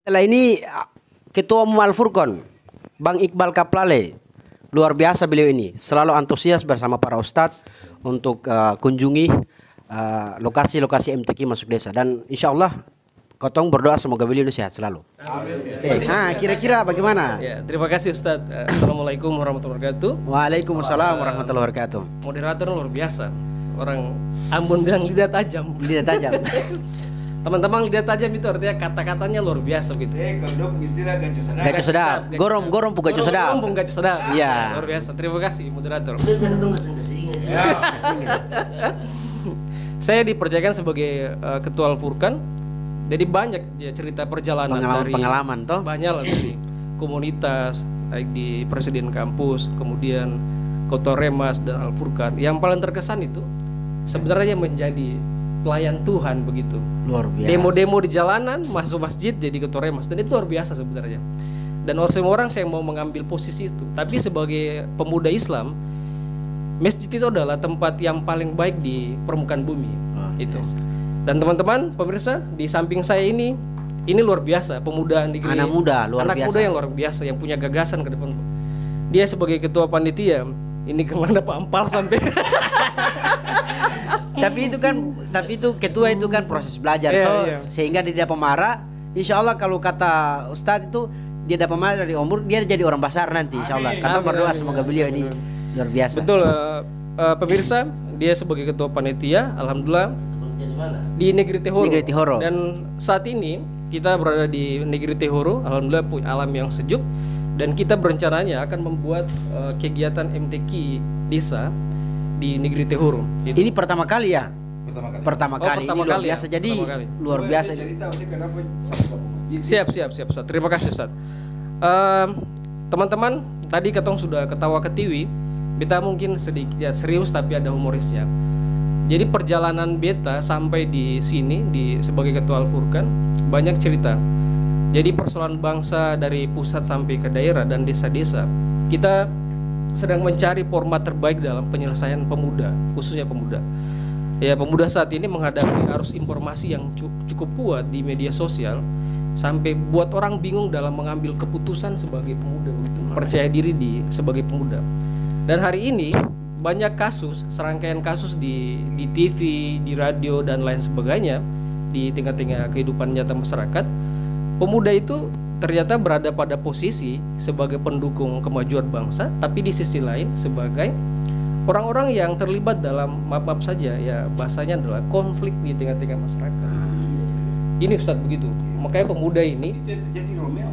Setelah ini Ketua Umum Al-Furqan, Bang Iqbal Kaplale, luar biasa beliau ini, selalu antusias bersama para ustadz untuk kunjungi lokasi-lokasi MTQ masuk desa, dan insya Allah Kotong berdoa semoga beliau sehat selalu. Amin. Kira-kira bagaimana? Ya, terima kasih Ustadz. Assalamualaikum warahmatullahi wabarakatuh. Waalaikumsalam warahmatullahi wabarakatuh. Moderator luar biasa. Orang Ambon bilang lidah tajam. Lidah tajam. Teman-teman, lidah tajam itu artinya kata-katanya luar biasa gitu. Kalau istilah gancu sedap. Gacu sedap. Gorom pun gacu sedap. Gorom pun gacu sedap. Iya. Luar biasa. Terima kasih moderator. Ya. Saya dipercayakan sebagai ketua Al-Furqan. Jadi banyak ya cerita perjalanan pengalaman toh. Banyak lah dari komunitas, baik di presiden kampus, kemudian Kota Remas dan Al-Furqan. Yang paling terkesan itu sebenarnya menjadi pelayan Tuhan begitu. Luar biasa. Demo-demo di jalanan, masuk masjid jadi Kota Remas, dan itu luar biasa sebenarnya. Dan semua orang saya mau mengambil posisi itu. Tapi sebagai pemuda Islam, masjid itu adalah tempat yang paling baik di permukaan bumi. Itu. Biasa. Dan teman-teman pemirsa, di samping saya ini luar biasa, pemuda negeri. Anak muda yang luar biasa, yang punya gagasan ke depan. Dia sebagai ketua panitia, ini kemana Pak Ampal sampai. tapi itu ketua itu kan proses belajar toh. Iya. Sehingga dia pemarah. Insya Allah kalau kata Ustadz itu dia dapat pemarah dari umur, dia jadi orang besar nanti Insya Allah. Kata berdoa semoga beliau ini luar biasa. Betul, pemirsa, dia sebagai ketua panitia, alhamdulillah di Negeri Tihoro. Dan saat ini kita berada di Negeri Tihoro, alhamdulillah punya alam yang sejuk, dan kita berencananya akan membuat kegiatan MTQ desa di Negeri Tihoro. Ini pertama kali ya? Pertama kali. Ini luar biasa. Jadi luar biasa. Siap Ustaz. Terima kasih Ustaz. Teman-teman, tadi Ketong sudah ketawa ketiwi. Beta mungkin sedikit ya serius tapi ada humorisnya. Jadi perjalanan beta sampai di sini sebagai ketua Al-Furqan banyak cerita. Jadi persoalan bangsa dari pusat sampai ke daerah dan desa-desa, kita sedang mencari format terbaik dalam penyelesaian pemuda, khususnya pemuda. Ya, pemuda saat ini menghadapi arus informasi yang cukup kuat di media sosial, sampai buat orang bingung dalam mengambil keputusan sebagai pemuda, percaya diri sebagai pemuda. Dan hari ini banyak kasus, serangkaian kasus di TV, di radio dan lain sebagainya di tengah-tengah kehidupan nyata masyarakat. Pemuda itu ternyata berada pada posisi sebagai pendukung kemajuan bangsa, tapi di sisi lain sebagai orang-orang yang terlibat dalam maaf saja ya bahasanya adalah konflik di tengah-tengah masyarakat. Ini Ustaz begitu. Makanya pemuda ini jadi Romeo.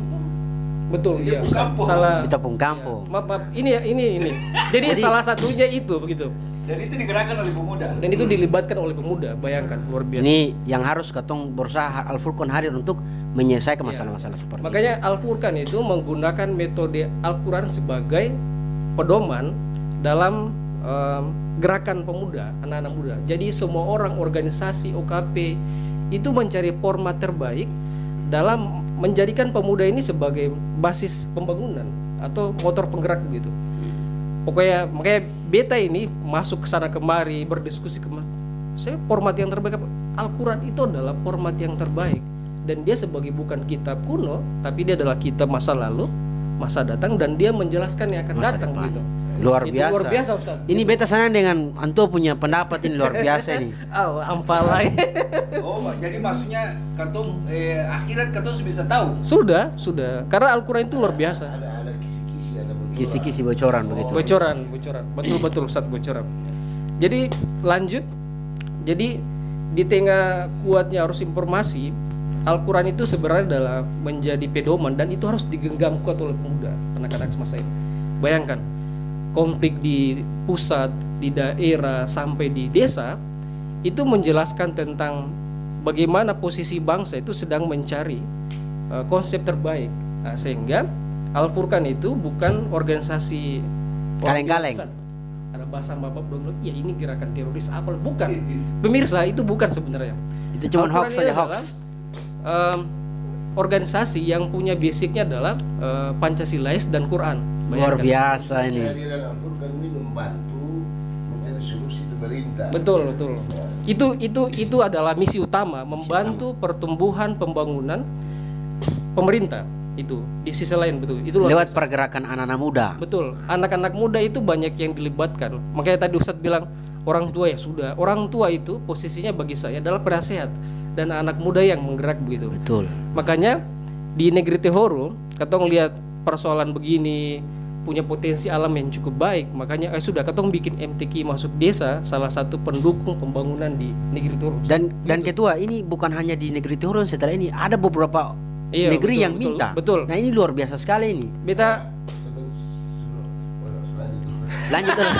Betul ya. Salah. Kita pun kampung. Ya, maaf. Ini. Jadi salah satunya itu begitu. Dan itu digerakkan oleh pemuda. Dan itu dilibatkan oleh pemuda. Bayangkan luar biasa. Ini yang harus Ketong berusaha Al-Furqan hadir untuk menyelesaikan masalah-masalah seperti makanya ini. Al-Furqan itu menggunakan metode Al-Quran sebagai pedoman dalam gerakan pemuda, anak-anak muda. Jadi semua orang, organisasi, OKP itu mencari format terbaik dalam menjadikan pemuda ini sebagai basis pembangunan atau motor penggerak gitu. Pokoknya makanya beta ini masuk ke sana kemari, berdiskusi kemari. Saya format yang terbaik Al-Quran itu adalah format yang terbaik, dan dia sebagai bukan kitab kuno, tapi dia adalah kitab masa lalu, masa datang, dan dia menjelaskan yang akan masa datang depan. Gitu. Luar biasa Ustaz. Ini beta senang dengan Anto punya pendapat ini luar biasa ini. Ampalai. Jadi maksudnya Ketong akhirat Ketong bisa tahu. Sudah. Karena Al-Quran itu luar biasa. Ada kisi-kisi, ada bocoran. Kisi-kisi bocoran begitu. Bocoran. Betul Ustaz, bocoran. Jadi lanjut. Jadi di tengah kuatnya arus informasi, Al-Quran itu sebenarnya adalah menjadi pedoman, dan itu harus digenggam kuat oleh pemuda, anak-anak semasa ini. Bayangkan konflik di pusat, di daerah, sampai di desa, itu menjelaskan tentang bagaimana posisi bangsa itu sedang mencari konsep terbaik. Nah, sehingga Al-Furqan itu bukan organisasi kaleng-kaleng. Ada bahasa bapak belum, ya ini gerakan teroris apa? Bukan. Pemirsa, itu bukan sebenarnya. Itu cuma hoax saja, hoax. Organisasi yang punya basicnya adalah Pancasilais dan Quran. Luar biasa ini. Kehadiran Al-Furqan ini membantu mencari solusi pemerintah. Betul. Itu adalah misi utama, membantu pertumbuhan pembangunan pemerintah itu di sisi lain betul. Itu luar Lewat biasa. pergerakan anak-anak muda. Betul, anak-anak muda itu banyak yang dilibatkan. Makanya tadi Ustadz bilang orang tua ya sudah. Orang tua itu posisinya bagi saya adalah penasehat dan anak muda yang menggerak begitu. Betul. Makanya di negeri Tehoro, katong lihat persoalan begini punya potensi alam yang cukup baik. Makanya sudah katong bikin MTQ masuk desa, salah satu pendukung pembangunan di negeri Tehoro. Dan ketua, ini bukan hanya di negeri Tehoro, setelah ini ada beberapa Iya, negeri betul, yang betul, minta. betul. Nah, ini luar biasa sekali ini. Beta Lanjut dulu.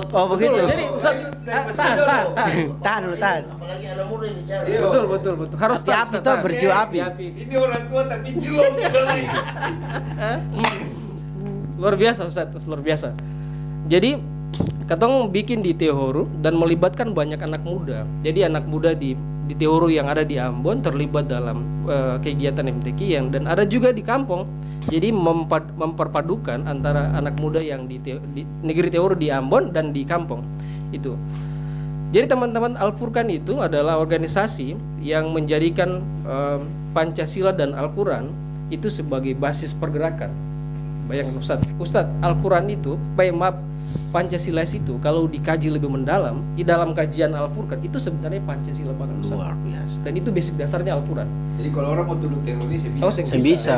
Oh, begitu. jadi Ustadz, Tahan dulu, tahan. Apalagi anak muda yang bicara. betul harus Api-api tahan, tuh tahan. berjuang api. Api. Ini orang tua tapi jiwa muda lagi. Luar biasa Ustadz, luar biasa. Jadi katong bikin di Tehoro dan melibatkan banyak anak muda. Jadi anak muda di Tehoro yang ada di Ambon terlibat dalam kegiatan MTQ yang dan ada juga di kampung. Jadi memperpadukan antara anak muda yang di negeri Tehoro di Ambon dan di kampung itu. Jadi teman-teman Al-Furqan itu adalah organisasi yang menjadikan Pancasila dan Al-Quran itu sebagai basis pergerakan. Bayangkan Ustadz, Al-Quran itu, Pancasila itu kalau dikaji lebih mendalam di dalam kajian Al-Furqan itu sebenarnya Pancasila banget Ustadz. Luar biasa. Dan itu basic dasarnya Al-Quran. Jadi kalau orang mau tuduh teroris ya bisa. Oh, Saya bisa.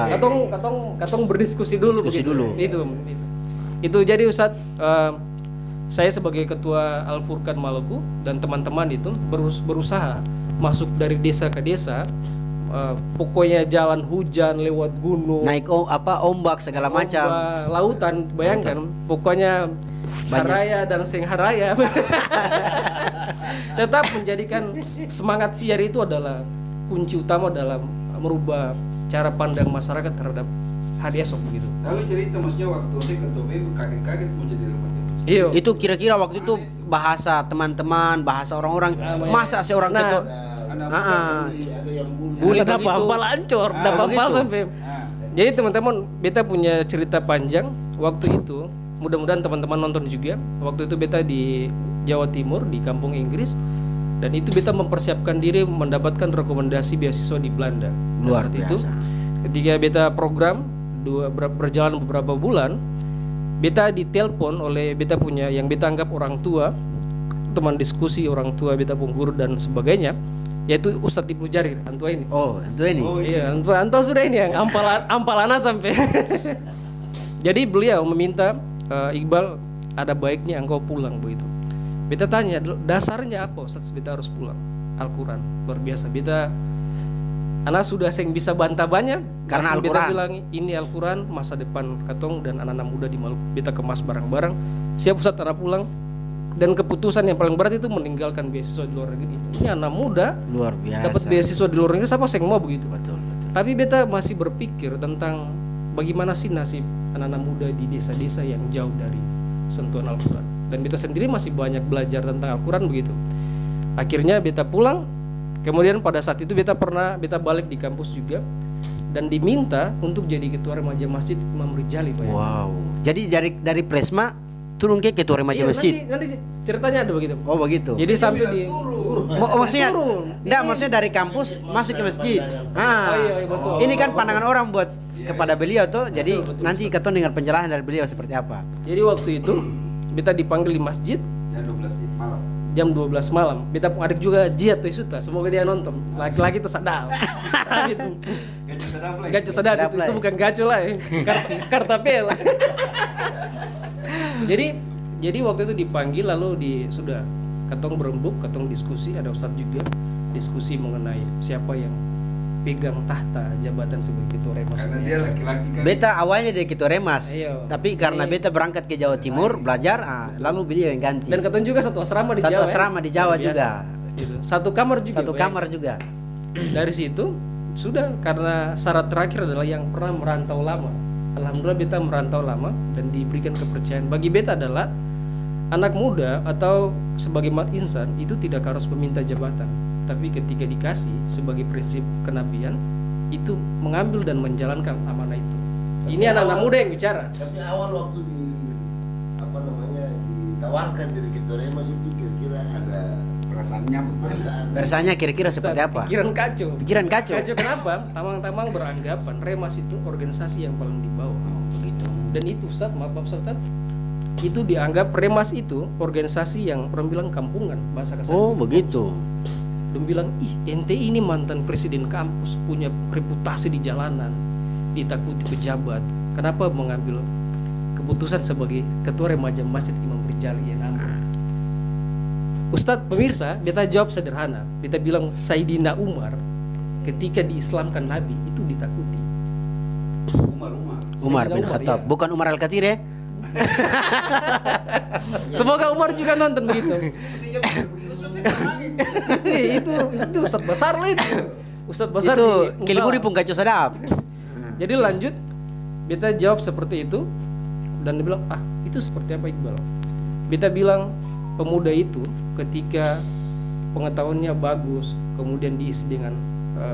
Katong berdiskusi dulu. Diskusi begitu. dulu. Itu jadi Ustadz, saya sebagai ketua Al-Furqan Maluku dan teman-teman itu berusaha masuk dari desa ke desa. Pokoknya jalan hujan lewat gunung, Naik ombak segala macam. lautan, bayangkan pokoknya haraya dan sing haraya. Tetap menjadikan semangat siar itu adalah kunci utama dalam merubah cara pandang masyarakat terhadap hari esok begitu. Lalu cerita maksudnya waktu saya ke Tobe kaget-kaget mau jadi rumah teroris. Iya. Itu kira-kira waktu itu bahasa teman-teman, bahasa orang-orang, masa seorang Nah, ketua Ada yang bully dapat begitu. hafal hancur, dapat hafal begitu. sampai. Jadi teman-teman, beta punya cerita panjang waktu itu. Mudah-mudahan teman-teman nonton juga. Waktu itu beta di Jawa Timur di kampung Inggris dan itu beta mempersiapkan diri mendapatkan rekomendasi beasiswa di Belanda. Dan Luar saat biasa. itu ketika beta program berjalan beberapa bulan, beta ditelepon oleh beta punya yang beta anggap orang tua, teman diskusi orang tua beta pun guru dan sebagainya, yaitu Ustadz Ibnu Jarir Antua ini. Oh, itu ini. Iya, Antua sudah ini yang ampalana sampai. Jadi beliau meminta Iqbal, ada baiknya engkau pulang begitu. Beta tanya, dasarnya apa Ustadz beta harus pulang? Al-Quran, luar biasa. Beta anak sudah sing bisa bantah banyak Karena masih beta Al-Quran. bilang ini Al-Quran masa depan katong dan anak-anak muda di Maluku. Beta kemas barang-barang, siap Ustadz arah pulang. Dan keputusan yang paling berat itu meninggalkan beasiswa di luar negeri. Ini anak muda Luar biasa. dapat beasiswa di luar negeri, siapa yang mau begitu? Betul, betul. Tapi beta masih berpikir tentang bagaimana sih nasib anak-anak muda di desa-desa yang jauh dari sentuhan Al-Quran. Dan beta sendiri masih banyak belajar tentang Al-Quran begitu. Akhirnya beta pulang. Kemudian pada saat itu beta balik di kampus juga dan diminta untuk jadi ketua remaja masjid Imam Rijali. Wow. Jadi dari Presma turun ke ketua remaja masjid. Nanti ceritanya ada begitu. Oh, begitu. Jadi sampai di Maksudnya enggak, maksudnya dari kampus masuk ke masjid. Ah. iya, betul. Ini kan pandangan orang buat kepada beliau tuh. Jadi nanti kita dengar penjelasan dari beliau seperti apa. Jadi waktu itu beta dipanggil di masjid Jam 12 malam. jam 12 malam. Beta pun adik juga Jia tuh Isuta. Semoga dia nonton. Laki-laki tuh sadar. Itu. Gacu sedap lah. Gacu sadar itu bukan gacu lah. Kartapel. Jadi waktu itu dipanggil lalu sudah katong berembuk, katong diskusi, ada Ustadz juga diskusi mengenai siapa yang pegang tahta jabatan sebagai ketua remas. Karena dia laki-laki kan. Beta awalnya dari ketua remas, Iya. tapi karena beta berangkat ke Jawa Timur belajar, lalu beliau yang ganti. Dan katong juga satu asrama di Satu Jawa. asrama di Jawa Luar biasa. juga. Gitu. Satu kamar juga. Satu Pak, kamar juga. Dari situ sudah karena syarat terakhir adalah yang pernah merantau lama. Alhamdulillah beta merantau lama dan diberikan kepercayaan. Bagi beta adalah anak muda atau sebagai insan itu tidak harus meminta jabatan, tapi ketika dikasih sebagai prinsip kenabian itu mengambil dan menjalankan amanah itu. Ini anak-anak muda yang bicara. Tapi awal waktu ditawarkan jadi ketua remas itu kira-kira ada perasaannya Perasaannya kira-kira seperti apa? Pikiran kacau. Pikiran kacau. Kacau kenapa? Tamang-tamang beranggapan Remas itu organisasi yang paling di bawah. Oh, begitu. Dan itu Ustaz, maaf Ustaz, itu dianggap Remas itu organisasi yang orang bilang kampungan, bahasa kasar. Oh, begitu. Dan bilang, ih ente ini mantan presiden kampus, punya reputasi di jalanan, ditakuti pejabat, kenapa mengambil keputusan sebagai ketua remaja Masjid Imam Rijali yang ambil? Ustadz pemirsa, beta jawab sederhana. Beta bilang Sayyidina Umar ketika diislamkan Nabi itu ditakuti. Umar bin Sayyidina Khattab, ya. bukan Umar Al-Kathir ya? Semoga Umar juga nonton begitu. itu Ustadz besar lah itu. Ustadz besar Itu di Kiliburi Musala. pun kacau sadap. Jadi lanjut, beta jawab seperti itu dan dia bilang, itu seperti apa Iqbal? Beta bilang pemuda itu ketika pengetahuannya bagus, kemudian diisi dengan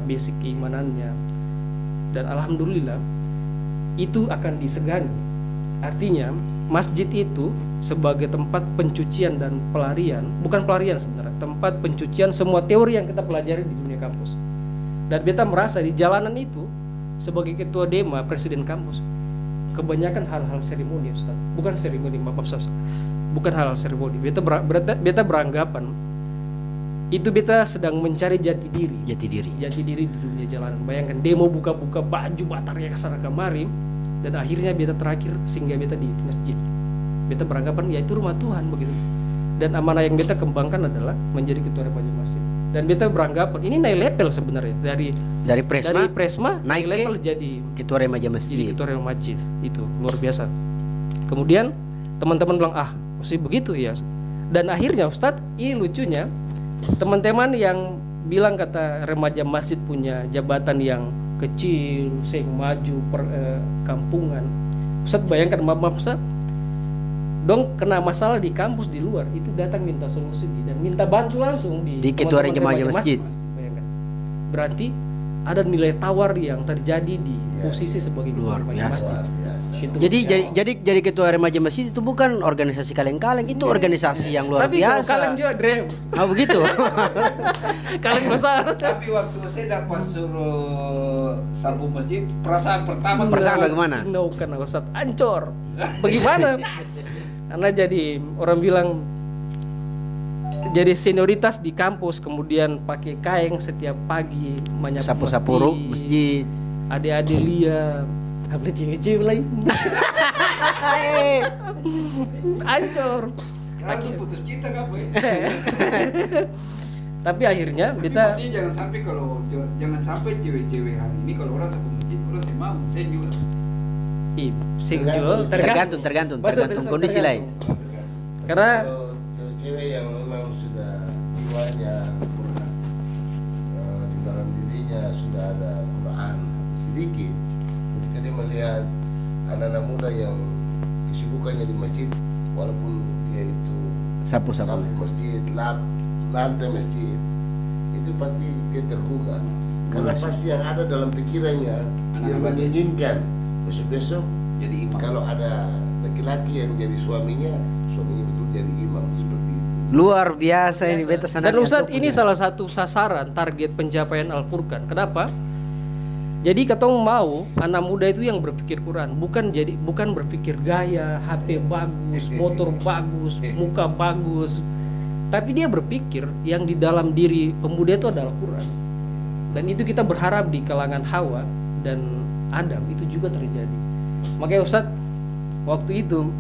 basic keimanannya, dan alhamdulillah itu akan disegani. Artinya masjid itu sebagai tempat pencucian dan pelarian, bukan pelarian sebenarnya, tempat pencucian semua teori yang kita pelajari di dunia kampus. Dan beta merasa di jalanan itu sebagai ketua Dema, presiden kampus, kebanyakan hal-hal seremoni Ustaz. Bukan seremoni, maaf Ustaz. Bukan hal-hal seremoni. Beta beranggapan itu beta sedang mencari jati diri. Jati diri di dunia jalanan. Bayangkan demo buka-buka baju batarnya kesana kemari, dan akhirnya beta terakhir singgah beta di masjid. Beta beranggapan ya itu rumah Tuhan begitu. Dan amanah yang beta kembangkan adalah menjadi ketua remaja masjid. Dan beta beranggapan ini naik level sebenarnya Dari Presma naik level jadi ketua remaja masjid. ketua remaja masjid. Itu luar biasa. Kemudian teman-teman bilang mesti begitu ya. Dan akhirnya Ustadz, ini lucunya teman-teman yang bilang kata remaja masjid punya jabatan yang kecil, sing maju kampungan. Ustadz bayangkan, maaf Ustadz, dong kena masalah di kampus di luar itu datang minta solusi dan minta bantu langsung di ketua teman-teman remaja masjid. Bayangkan. Berarti ada nilai tawar yang terjadi di posisi sebagai ketua Luar remaja biasa. masjid. Itu Jadi ketua remaja masjid itu bukan organisasi kaleng-kaleng, itu organisasi yang luar tapi kalau biasa. kalian juga dream, Begitu. kalian besar. Tapi waktu saya dapat suruh sapu masjid, perasaan pertama Bagaimana? No, karena Ustadz ancor. Bagaimana? Karena jadi orang bilang jadi senioritas di kampus, kemudian pakai kain setiap pagi, menyapu Sapu-sapu masjid. Adik-adik Lia, habis cewek-cewek lain. Ancor. langsung putus cinta kan boy. Tapi akhirnya Tapi kita maksudnya jangan sampai cewek-cewek hari ini kalau orang sapu masjid orang sih mau, saya juga. sing jual Tergantung kondisi lain. Karena Kalau cewek yang memang sudah jiwanya Quran, di dalam dirinya sudah ada Quran sedikit, ketika dia melihat anak-anak muda yang kesibukannya di masjid, walaupun dia itu Sapu-sapu. masjid, lantai masjid, itu pasti dia tergugah. Karena pasti yang ada dalam pikirannya dia menginginkan besok-besok Jadi imam. kalau ada laki-laki yang jadi suaminya betul jadi imam seperti itu. Luar biasa ini beta dan Ustadz ini salah satu sasaran target pencapaian Al-Furqan. Kenapa? Jadi katong mau anak muda itu yang berpikir Quran, bukan berpikir gaya, HP bagus, motor bagus, muka bagus. Tapi dia berpikir yang di dalam diri pemuda itu adalah Quran. Dan itu kita berharap di kalangan Hawa dan Adam itu juga terjadi. Makanya Ustadz waktu itu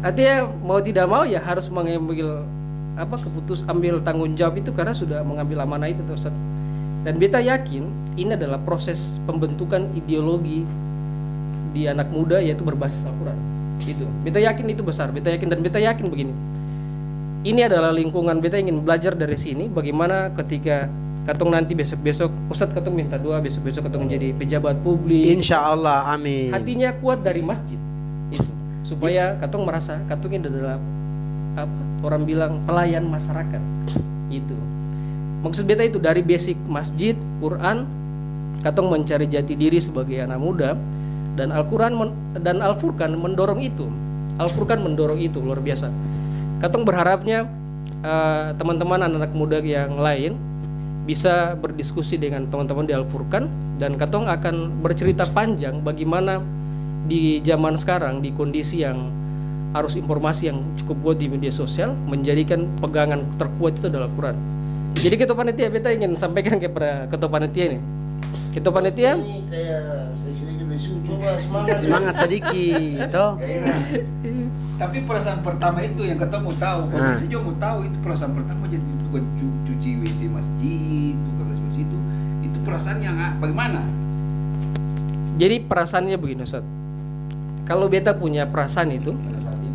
artinya mau tidak mau ya harus mengambil ambil tanggung jawab itu karena sudah mengambil amanah itu Ustadz. Dan beta yakin ini adalah proses pembentukan ideologi di anak muda yaitu berbasis Al-Quran. Itu. Beta yakin itu besar. Beta yakin begini. Ini adalah lingkungan beta ingin belajar dari sini bagaimana ketika katong nanti besok-besok Ustadz katong minta doa besok-besok katong menjadi pejabat publik. Insya Allah, amin. Hatinya kuat dari masjid. Itu. Supaya katong merasa katong ini adalah orang bilang pelayan masyarakat. Itu. Maksud beta itu dari basic masjid, Quran, katong mencari jati diri sebagai anak muda dan Al-Quran dan Al-Furqan mendorong itu. Al-Furqan mendorong itu luar biasa. Katong berharapnya teman-teman anak-anak muda yang lain bisa berdiskusi dengan teman-teman di Al Furqan, dan katong akan bercerita panjang bagaimana di zaman sekarang di kondisi yang arus informasi yang cukup kuat di media sosial, menjadikan pegangan terkuat itu adalah Quran. Jadi ketua panitia beta ingin sampaikan kepada ketua panitia ini. Ketua panitia Ini kayak sedikit lesu, coba semangat. Semangat sedikit toh. Gairah. Tapi perasaan pertama itu yang ketemu tahu, kalau saya juga mau tahu itu perasaan pertama jadi tukang cuci WC masjid, tukang seperti itu perasaan yang bagaimana? Jadi perasaannya begini Ustaz. Kalau beta punya perasaan itu Pada saat ini.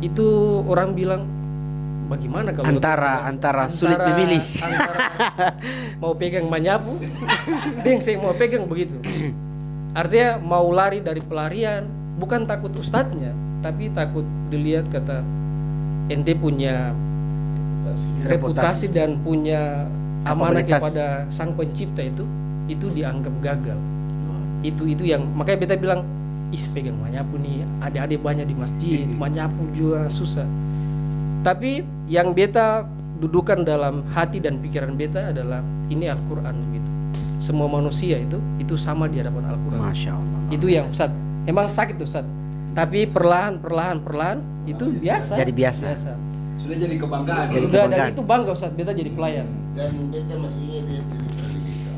itu orang bilang bagaimana kalau Antara sulit memilih. antara mau pegang manyapu dan saya mau pegang begitu. Artinya mau lari dari pelarian, bukan takut ustadznya, tapi takut dilihat kata ente punya reputasi dan punya amanah Kapabilitas. kepada sang pencipta itu dianggap gagal. Itu yang makanya beta bilang pegang manyapu nih, adik-adik banyak di masjid, manyapu juga susah. Tapi yang beta dudukan dalam hati dan pikiran beta adalah ini Al-Quran gitu. Semua manusia itu sama di hadapan Al-Quran. Masya Allah. Itu yang Ustaz. Emang sakit tuh Ustaz. Tapi perlahan itu biasa. Jadi biasa. Sudah jadi kebanggaan. Jadi Sudah, dan kebanggaan. itu bangga Ustaz, beta jadi pelayan. Dan beta masih ingat dia cerita di kita.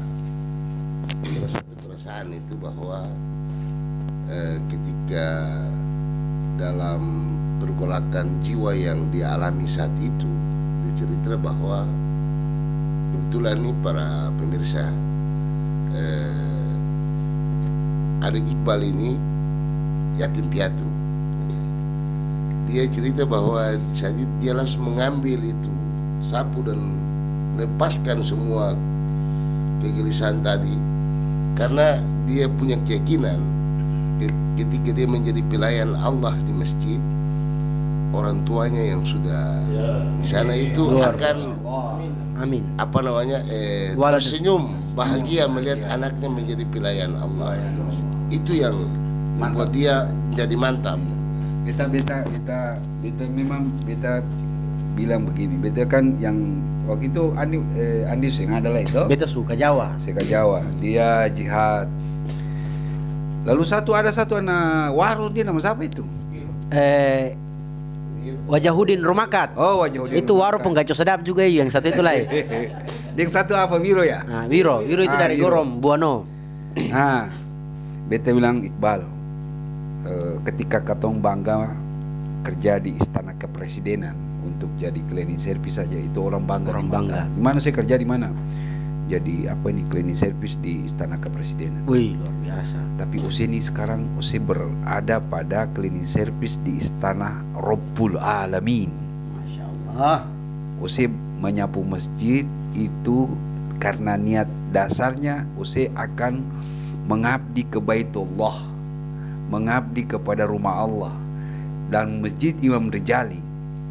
Salah satu perasaan itu bahwa ketika dalam pergolakan jiwa yang dialami saat itu, dicerita bahwa kebetulan nih para pemirsa, adik Iqbal ini yatim piatu. Dia cerita bahwa dia langsung mengambil itu sapu dan melepaskan semua kegelisahan tadi, karena dia punya keyakinan ketika dia menjadi pelayan Allah di masjid, orang tuanya yang sudah di sana itu Luar akan Amin. apa namanya Walad. tersenyum bahagia melihat anaknya menjadi pelayan Allah di masjid. Itu yang membuat dia jadi mantap. Beta memang beta bilang begini, beta kan yang waktu itu Andis yang adalah itu Beta suka Jawa. Seka Jawa, dia jihad. Lalu ada satu anak warung, dia nama siapa itu? Wajahudin Rumakat. Oh, Wajahudin Itu warung Rumakat. penggaco sedap juga yang satu itu lain. Yang satu apa, Wiro ya? Nah, Wiro itu dari Wiro. Gorom, Buano. Nah, beta bilang Iqbal, ketika katong bangga kerja di istana kepresidenan untuk jadi cleaning service saja, itu orang bangga. Orang di mata. bangga. Di mana saya kerja di mana? Jadi apa ini cleaning service di istana kepresidenan. Wih, luar biasa. Tapi Ose ini sekarang Ose berada pada cleaning service di istana Rabbul Alamin. Masya Allah. Ose menyapu masjid itu karena niat dasarnya Ose akan mengabdi ke Baitullah, mengabdi kepada rumah Allah. Dan Masjid Imam Rijali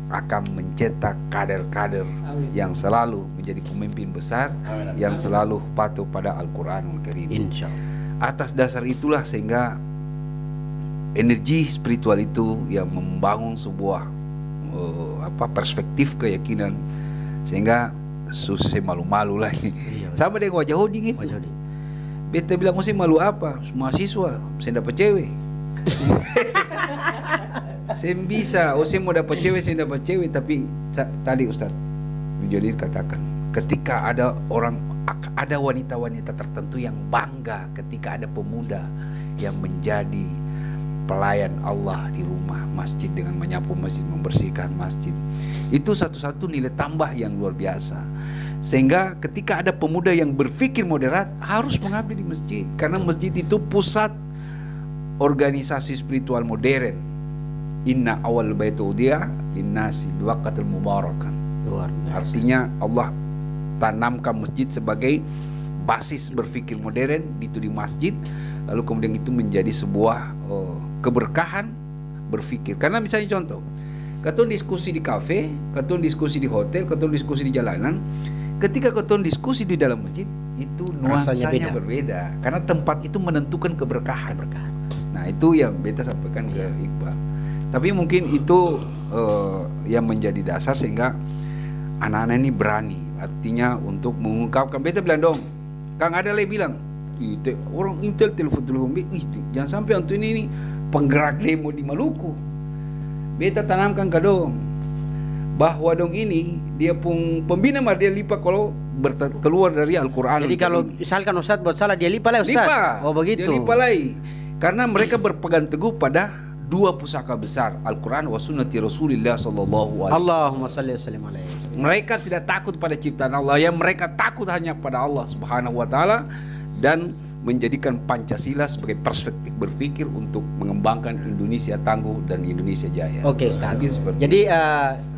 akan mencetak kader-kader yang selalu menjadi pemimpin besar, yang selalu patuh pada Al-Quranul Karim. Insya Allah. Atas dasar itulah sehingga energi spiritual itu yang membangun sebuah perspektif keyakinan, sehingga susah malu-malu lah ini. Iya, Sama dengan wajah hoding itu. Wajahudin. Beta bilang mesti malu apa? Mahasiswa, saya dapat cewek. Saya bisa, saya mau dapat cewek, saya dapat cewek. Tapi tadi Ustadz Wijodin katakan, ketika ada wanita-wanita tertentu yang bangga ketika ada pemuda yang menjadi pelayan Allah di rumah masjid dengan menyapu masjid, membersihkan masjid. Itu satu-satu nilai tambah yang luar biasa. Sehingga ketika ada pemuda yang berpikir moderat, harus mengabdi di masjid, karena masjid itu pusat organisasi spiritual modern. Inna awal baitu udiya linnasi biwaqatil mubarakan. Luar biasa. Artinya Allah tanamkan masjid sebagai basis berpikir modern itu di masjid, lalu kemudian itu menjadi sebuah keberkahan berpikir. Karena misalnya contoh, katong diskusi di kafe, katong diskusi di hotel, katong diskusi di jalanan, ketika katong diskusi di dalam masjid, itu nuansanya Rasanya beda. berbeda, karena tempat itu menentukan keberkahan. Nah, itu yang beta sampaikan ke Iqbal. Tapi mungkin itu yang menjadi dasar sehingga anak-anak ini berani, artinya untuk mengungkapkan. Beta bilang dong, Kang ada lagi bilang, orang Intel telepon jangan sampai untuk ini penggerak demo di Maluku. Beta tanamkan ke dong bahwa dong ini dia pun pembina mah dia lipa kalau keluar dari Al-Quran. Jadi kalau misalkan Ustadz buat salah dia lipa lah Ustadz. Lipa. Oh begitu. Dia lipa lagi. Karena mereka berpegang teguh pada dua pusaka besar, Al-Quran wa sunnati Rasulillah sallallahu alaihi wasallam. Allahumma salli wa sallim alaihi. Mereka tidak takut pada ciptaan Allah, yang mereka takut hanya pada Allah Subhanahu wa taala, dan menjadikan Pancasila sebagai perspektif berpikir untuk mengembangkan Indonesia tangguh dan Indonesia jaya. Oke Ustaz. Mungkin seperti Jadi itu.